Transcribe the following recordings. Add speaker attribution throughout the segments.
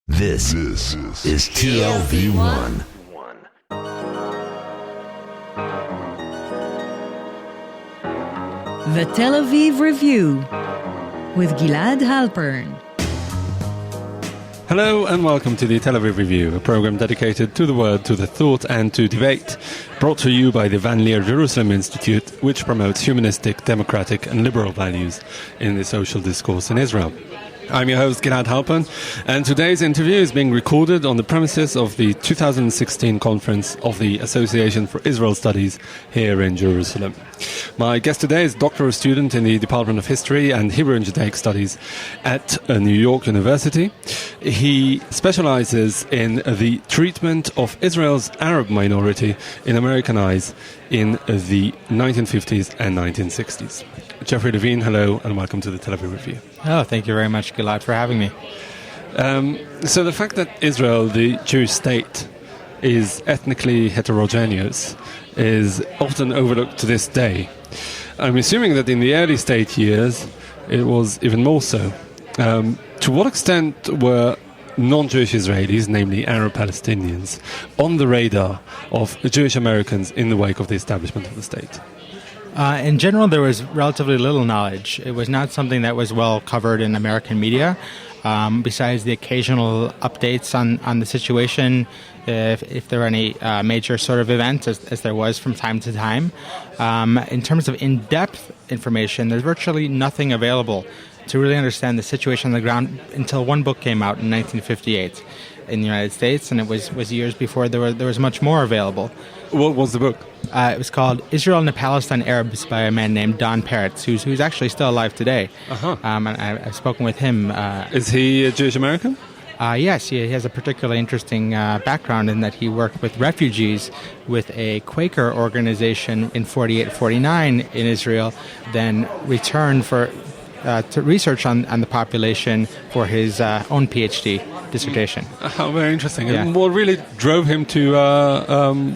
Speaker 1: This is TLV1.
Speaker 2: The Tel Aviv Review with Gilad Halpern.
Speaker 3: Hello and welcome to the Tel Aviv Review, a program dedicated to the word, to the thought and to debate, brought to you by the Van Leer Jerusalem Institute, which promotes humanistic, democratic and liberal values in the social discourse in Israel. I'm your host, Gilad Halpern, and today's interview is being recorded on the premises of the 2016 conference of the Association for Israel Studies here in Jerusalem. My guest today is a doctoral student in the Department of History and Hebrew and Judaic Studies at New York University. He specializes in the treatment of Israel's Arab minority in American eyes in the 1950s and 1960s. Geoffrey Levin, hello, and welcome to the Tel Aviv Review.
Speaker 4: Oh, thank you very much, Gilad, for having me.
Speaker 3: So the fact that Israel, the Jewish state, is ethnically heterogeneous is often overlooked to this day. I'm assuming that in the early state years, it was even more so. To what extent were non-Jewish Israelis, namely Arab Palestinians, on the radar of Jewish Americans in the wake of the establishment of the state?
Speaker 4: In general, there was relatively little knowledge. It was not something that was well covered in American media. Besides the occasional updates on the situation, if there were any major sort of events, as there was from time to time. In terms of in-depth information, there's virtually nothing available to really understand the situation on the ground until one book came out in 1958 in the United States, and it was years before there was much more available.
Speaker 3: What was the book?
Speaker 4: It was called Israel and the Palestine Arabs by a man named Don Peretz, who's actually still alive today. And I've spoken with him.
Speaker 3: Is he a Jewish American?
Speaker 4: Yes, he has a particularly interesting background in that he worked with refugees with a Quaker organization in 48-49 in Israel, then returned to research on the population for his own PhD dissertation.
Speaker 3: How very interesting.
Speaker 4: Yeah.
Speaker 3: And what really drove him to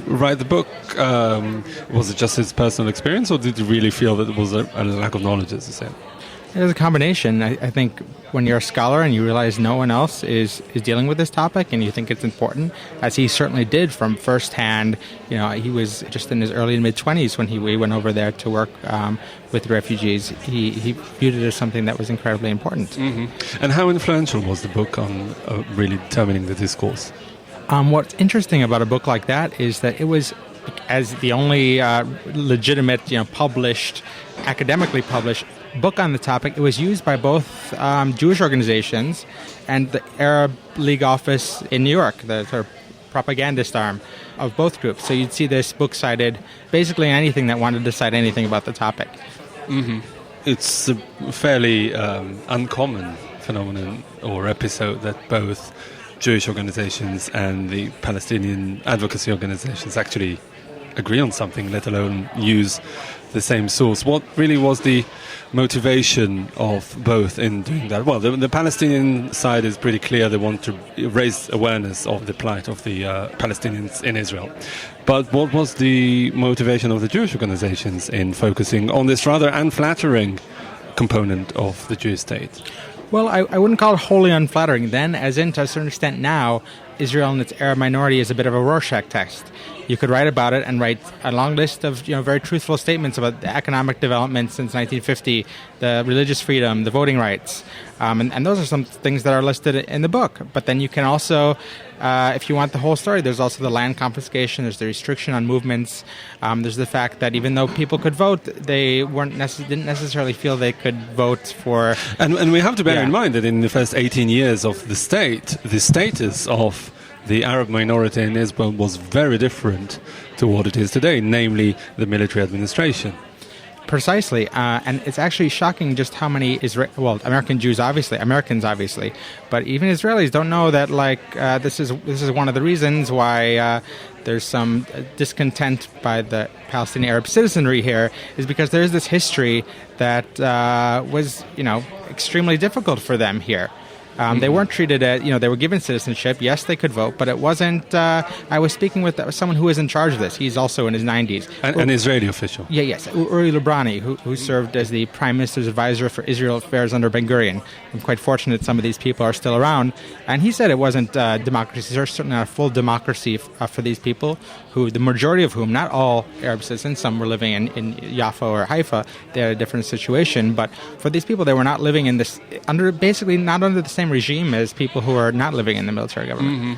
Speaker 3: write the book? Was it just his personal experience, or did he really feel that there was a lack of knowledge, as you said?
Speaker 4: It was a combination. I think when you're a scholar and you realize no one else is dealing with this topic and you think it's important, as he certainly did from firsthand. He was just in his early and mid-20s when he went over there to work with refugees. He viewed it as something that was incredibly important.
Speaker 3: Mm-hmm. And how influential was the book on really determining the discourse?
Speaker 4: What's interesting about a book like that is that it was, as the only legitimate, academically published book on the topic, it was used by both Jewish organizations and the Arab League office in New York, the sort of propagandist arm of both groups. So you'd see this book cited basically in anything that wanted to cite anything about the topic.
Speaker 3: Mm-hmm. It's a fairly uncommon phenomenon or episode that both Jewish organizations and the Palestinian advocacy organizations actually agree on something, let alone use the same source. What really was the motivation of both in doing that? Well, the Palestinian side is pretty clear. They want to raise awareness of the plight of the Palestinians in Israel. But what was the motivation of the Jewish organizations in focusing on this rather unflattering component of the Jewish state?
Speaker 4: Well, I wouldn't call it wholly unflattering then, as in, to a certain extent now, Israel and its Arab minority is a bit of a Rorschach test. You could write about it and write a long list of very truthful statements about the economic development since 1950, the religious freedom, the voting rights, and those are some things that are listed in the book. But then you can also, if you want the whole story, there's also the land confiscation, there's the restriction on movements, there's the fact that even though people could vote, they didn't necessarily feel they could vote for...
Speaker 3: And we have to bear in mind that in the first 18 years of the state, the status of the Arab minority in Israel was very different to what it is today, namely the military administration.
Speaker 4: Precisely, and it's actually shocking just how many Americans obviously, but even Israelis don't know that this is one of the reasons why there's some discontent by the Palestinian Arab citizenry here, is because there is this history that was extremely difficult for them here. They weren't treated as, they were given citizenship. Yes, they could vote, but it wasn't. I was speaking with someone who is in charge of this. He's also in his 90s.
Speaker 3: An Israeli official.
Speaker 4: Yes. Uri Lubrani, who served as the Prime Minister's advisor for Israel affairs under Ben Gurion. I'm quite fortunate some of these people are still around. And he said it wasn't democracy. There's certainly not a full democracy for these people, who the majority of whom, not all Arab citizens, some were living in Jaffa or Haifa. They had a different situation. But for these people, they were not living in this, basically not under the same regime as people who are not living in the military government.
Speaker 3: Mm-hmm.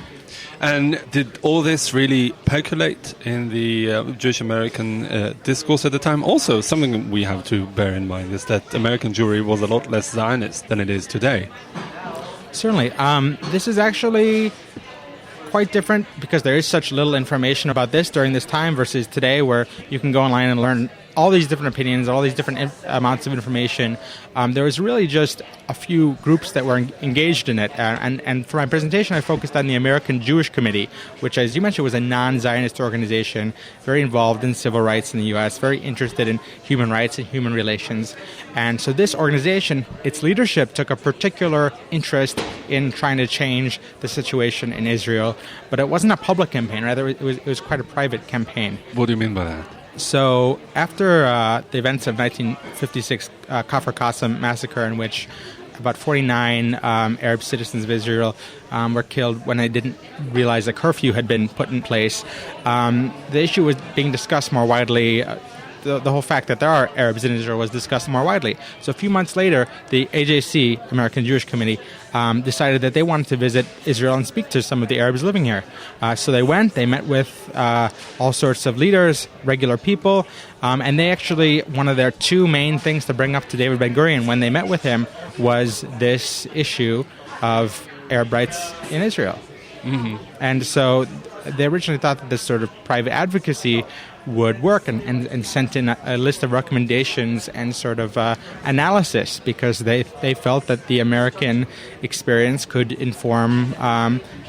Speaker 3: And did all this really percolate in the Jewish American discourse at the time? Also, something we have to bear in mind is that American Jewry was a lot less Zionist than it is today.
Speaker 4: Certainly. This is actually quite different because there is such little information about this during this time versus today, where you can go online and learn all these different opinions, all these different amounts of information. There was really just a few groups that were engaged in it. And for my presentation, I focused on the American Jewish Committee, which, as you mentioned, was a non-Zionist organization, very involved in civil rights in the U.S., very interested in human rights and human relations. And so this organization, its leadership took a particular interest in trying to change the situation in Israel. But it wasn't a public campaign. Rather, it was quite a private campaign.
Speaker 3: What do you mean by that?
Speaker 4: So after the events of 1956 Kfar Qasim massacre, in which about 49 Arab citizens of Israel were killed when they didn't realize a curfew had been put in place, the issue was being discussed more widely. The whole fact that there are Arabs in Israel was discussed more widely. So a few months later, the AJC, American Jewish Committee, decided that they wanted to visit Israel and speak to some of the Arabs living here. So they went, they met with all sorts of leaders, regular people, and they actually, one of their two main things to bring up to David Ben Gurion when they met with him was this issue of Arab rights in Israel. Mm-hmm. And so they originally thought that this sort of private advocacy would work, and sent in a list of recommendations and sort of analysis, because they felt that the American experience could inform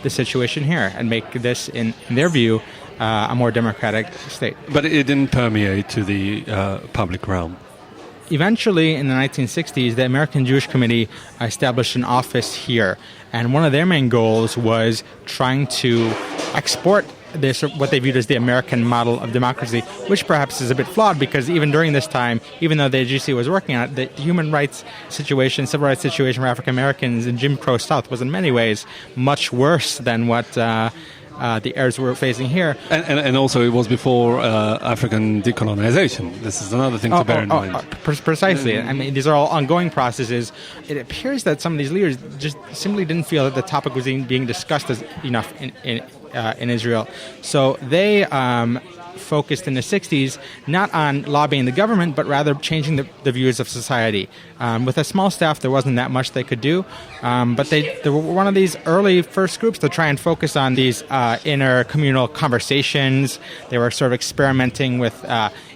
Speaker 4: the situation here and make this, in their view, a more democratic state.
Speaker 3: But it didn't permeate to the public realm.
Speaker 4: Eventually, in the 1960s, the American Jewish Committee established an office here, and one of their main goals was trying to export this, what they viewed as the American model of democracy, which perhaps is a bit flawed, because even during this time, even though the AGC was working on it, the human rights situation, civil rights situation for African Americans in Jim Crow South was in many ways much worse than what the Arabs were facing here.
Speaker 3: And also it was before African decolonization. This is another thing to bear in mind.
Speaker 4: Precisely. I mean, these are all ongoing processes. It appears that some of these leaders just simply didn't feel that the topic was being discussed as enough in Israel. So they focused in the 60s not on lobbying the government, but rather changing the views of society. With a small staff, there wasn't that much they could do, but they were one of these early first groups to try and focus on these inter-communal conversations. They were sort of experimenting with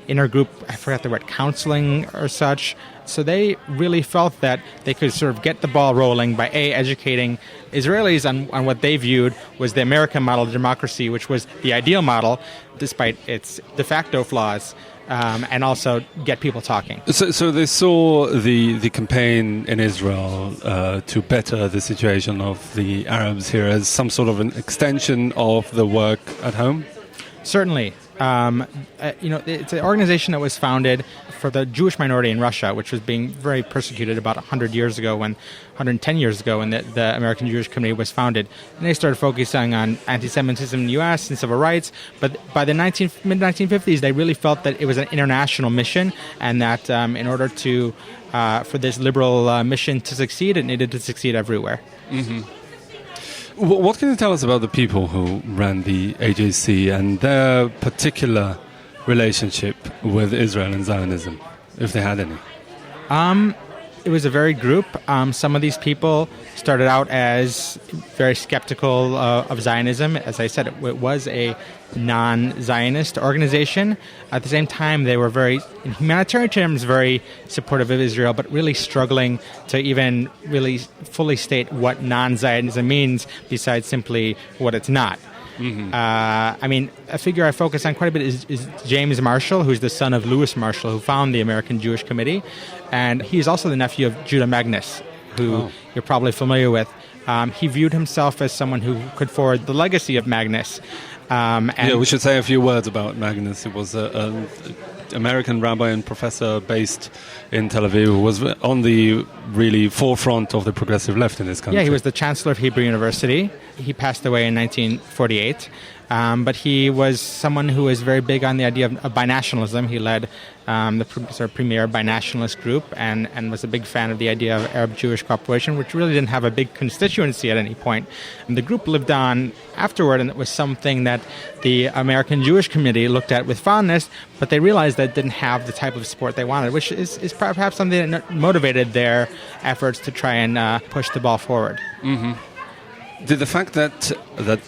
Speaker 4: intergroup, I forgot the word, counseling or such. So they really felt that they could sort of get the ball rolling by educating Israelis on what they viewed was the American model of democracy, which was the ideal model, despite its de facto flaws, and also get people talking.
Speaker 3: So they saw the campaign in Israel to better the situation of the Arabs here as some sort of an extension of the work at home?
Speaker 4: Certainly. It's an organization that was founded for the Jewish minority in Russia, which was being very persecuted about 110 years ago when the American Jewish Committee was founded. And they started focusing on anti-Semitism in the U.S. and civil rights. But by the mid-1950s, they really felt that it was an international mission, and that in order to for this liberal mission to succeed, it needed to succeed everywhere.
Speaker 3: Mm-hmm. What can you tell us about the people who ran the AJC and their particular relationship with Israel and Zionism, if they had any?
Speaker 4: It was a varied group. Some of these people started out as very skeptical of Zionism. As I said, it was a non-Zionist organization. At the same time, they were very, in humanitarian terms, very supportive of Israel, but really struggling to even really fully state what non-Zionism means besides simply what it's not. Mm-hmm. A figure I focus on quite a bit is James Marshall, who's the son of Louis Marshall, who founded the American Jewish Committee. And he's also the nephew of Judah Magnus, who you're probably familiar with. He viewed himself as someone who could forward the legacy of Magnus.
Speaker 3: We should say a few words about Magnus. He was an American rabbi and professor based in Tel Aviv who was on the really forefront of the progressive left in this country.
Speaker 4: Yeah, he was the chancellor of Hebrew University. He passed away in 1948. But he was someone who was very big on the idea of binationalism. He led the premier binationalist group and was a big fan of the idea of Arab-Jewish cooperation, which really didn't have a big constituency at any point. And the group lived on afterward, and it was something that the American Jewish community looked at with fondness, but they realized that it didn't have the type of support they wanted, which is perhaps something that motivated their efforts to try and push the ball forward.
Speaker 3: Mm-hmm. Did the fact that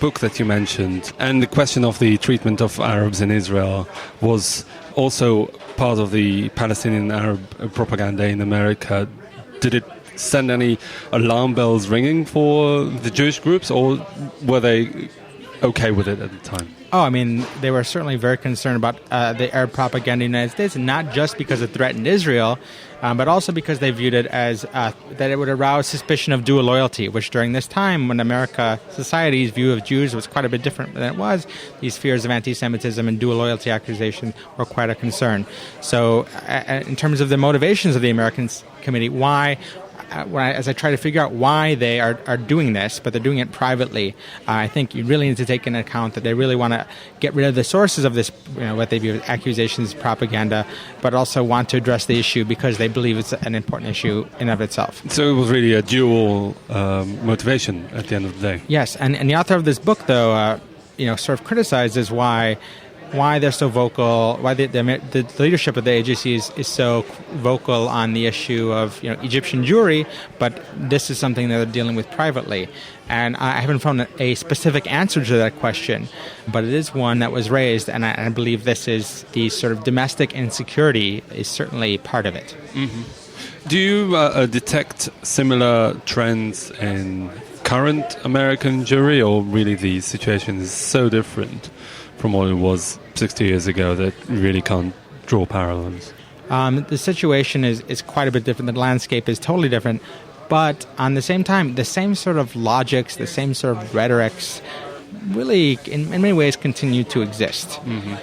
Speaker 3: book that you mentioned and the question of the treatment of Arabs in Israel was also part of the Palestinian Arab propaganda in America, did it send any alarm bells ringing for the Jewish groups, or were they okay with it at the time?
Speaker 4: Oh, I mean, they were certainly very concerned about the Arab propaganda in the United States, and not just because it threatened Israel, but also because they viewed it as that it would arouse suspicion of dual loyalty, which during this time, when society's view of Jews was quite a bit different than it was, these fears of anti-Semitism and dual loyalty accusations were quite a concern. So in terms of the motivations of the American Committee, as I try to figure out why they are doing this, but they're doing it privately, I think you really need to take into account that they really want to get rid of the sources of this, what they view as accusations, propaganda, but also want to address the issue because they believe it's an important issue in of itself.
Speaker 3: So it was really a dual motivation at the end of the day.
Speaker 4: Yes, and the author of this book, though, sort of criticizes why they're so vocal, why the leadership of the AJC is so vocal on the issue of Egyptian Jewry, but this is something that they're dealing with privately. And I haven't found a specific answer to that question, but it is one that was raised, and I believe this is the sort of domestic insecurity is certainly part of it.
Speaker 3: Mm-hmm. Do you detect similar trends in current American Jewry, or really the situation is so different from what it was 60 years ago that you really can't draw parallels?
Speaker 4: The situation is quite a bit different. The landscape is totally different. But on the same time, the same sort of logics, the same sort of rhetorics really, in many ways, continue to exist.
Speaker 3: Mm-hmm.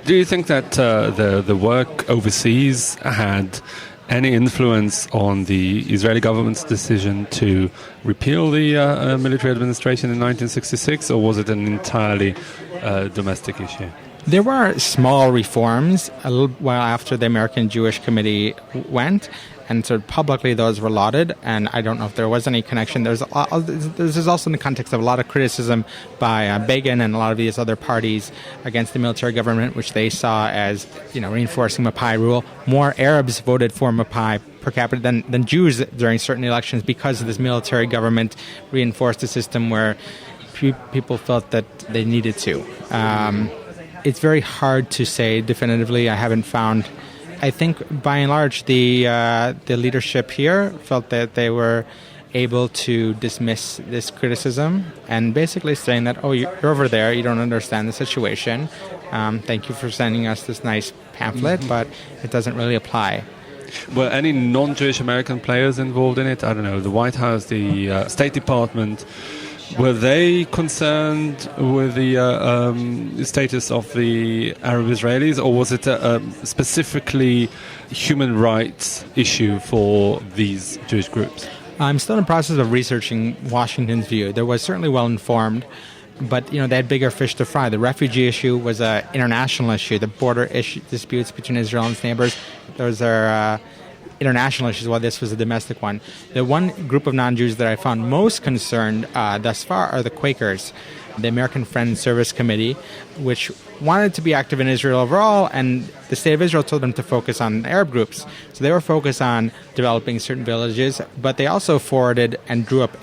Speaker 3: Do you think that the work overseas had any influence on the Israeli government's decision to repeal the military administration in 1966, or was it an entirely domestic issue?
Speaker 4: There were small reforms a little while after the American Jewish Committee went, and sort of publicly those were lauded, and I don't know if there was any connection. This is also in the context of a lot of criticism by Begin and a lot of these other parties against the military government, which they saw as reinforcing Mapai rule. More Arabs voted for Mapai per capita than Jews during certain elections because of this military government reinforced a system where people felt that they needed to. It's very hard to say definitively. I haven't found. I think by and large the leadership here felt that they were able to dismiss this criticism and basically saying that, you're over there, you don't understand the situation. Thank you for sending us this nice pamphlet, but it doesn't really apply.
Speaker 3: Were any non-Jewish American players involved in it? I don't know, the White House, the State Department. Were they concerned with the status of the Arab Israelis, or was it a specifically human rights issue for these Jewish groups?
Speaker 4: I'm still in the process of researching Washington's view. There was certainly well-informed, but they had bigger fish to fry. The refugee issue was an international issue. The border disputes between Israel and its neighbors, those are international issues, while this was a domestic one. The one group of non-Jews that I found most concerned thus far are the Quakers, the American Friends Service Committee, which wanted to be active in Israel overall, and the State of Israel told them to focus on Arab groups. So they were focused on developing certain villages, but they also forwarded and drew up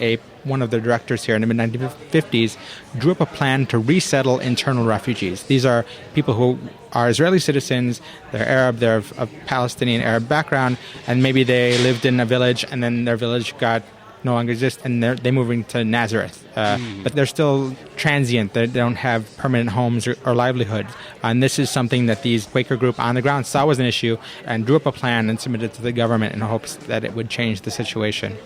Speaker 4: one of the directors here in the mid-1950s drew up a plan to resettle internal refugees. These are people who are Israeli citizens, they're Arab, they're of Palestinian Arab background, and maybe they lived in a village and then their village got no longer exist, and they're moving to Nazareth. But they're still transient. They don't have permanent homes or livelihood. And this is something that these Quaker group on the ground saw was an issue and drew up a plan and submitted to the government in hopes that it would change the situation.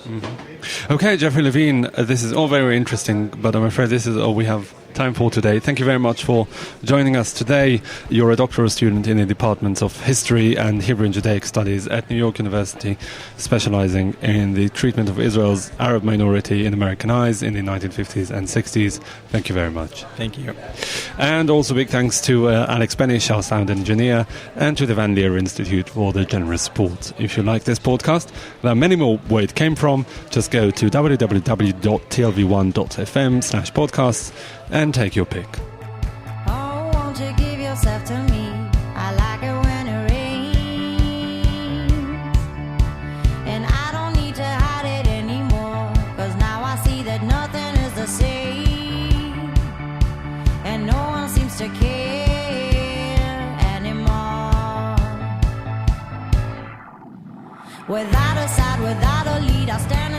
Speaker 3: Okay, Geoffrey Levin, this is all very interesting, but I'm afraid this is all we have time for today. Thank you very much for joining us today. You're a doctoral student in the Departments of History and Hebrew and Judaic Studies at New York University, specializing in the treatment of Israel's Arab minority in American eyes in the 1950s and 60s. Thank you very much.
Speaker 4: Thank you.
Speaker 3: And also big thanks to Alex Benish, our sound engineer, and to the Van Leer Institute for the generous support. If you like this podcast, there are many more where it came from. Just go to www.tlv1.fm/podcasts and take your pick.
Speaker 5: Oh, won't you give yourself to me? I like it when it rains. And I don't need to hide it anymore, 'cause now I see that nothing is the same. And no one seems to care anymore. Without a side, without a lead, I stand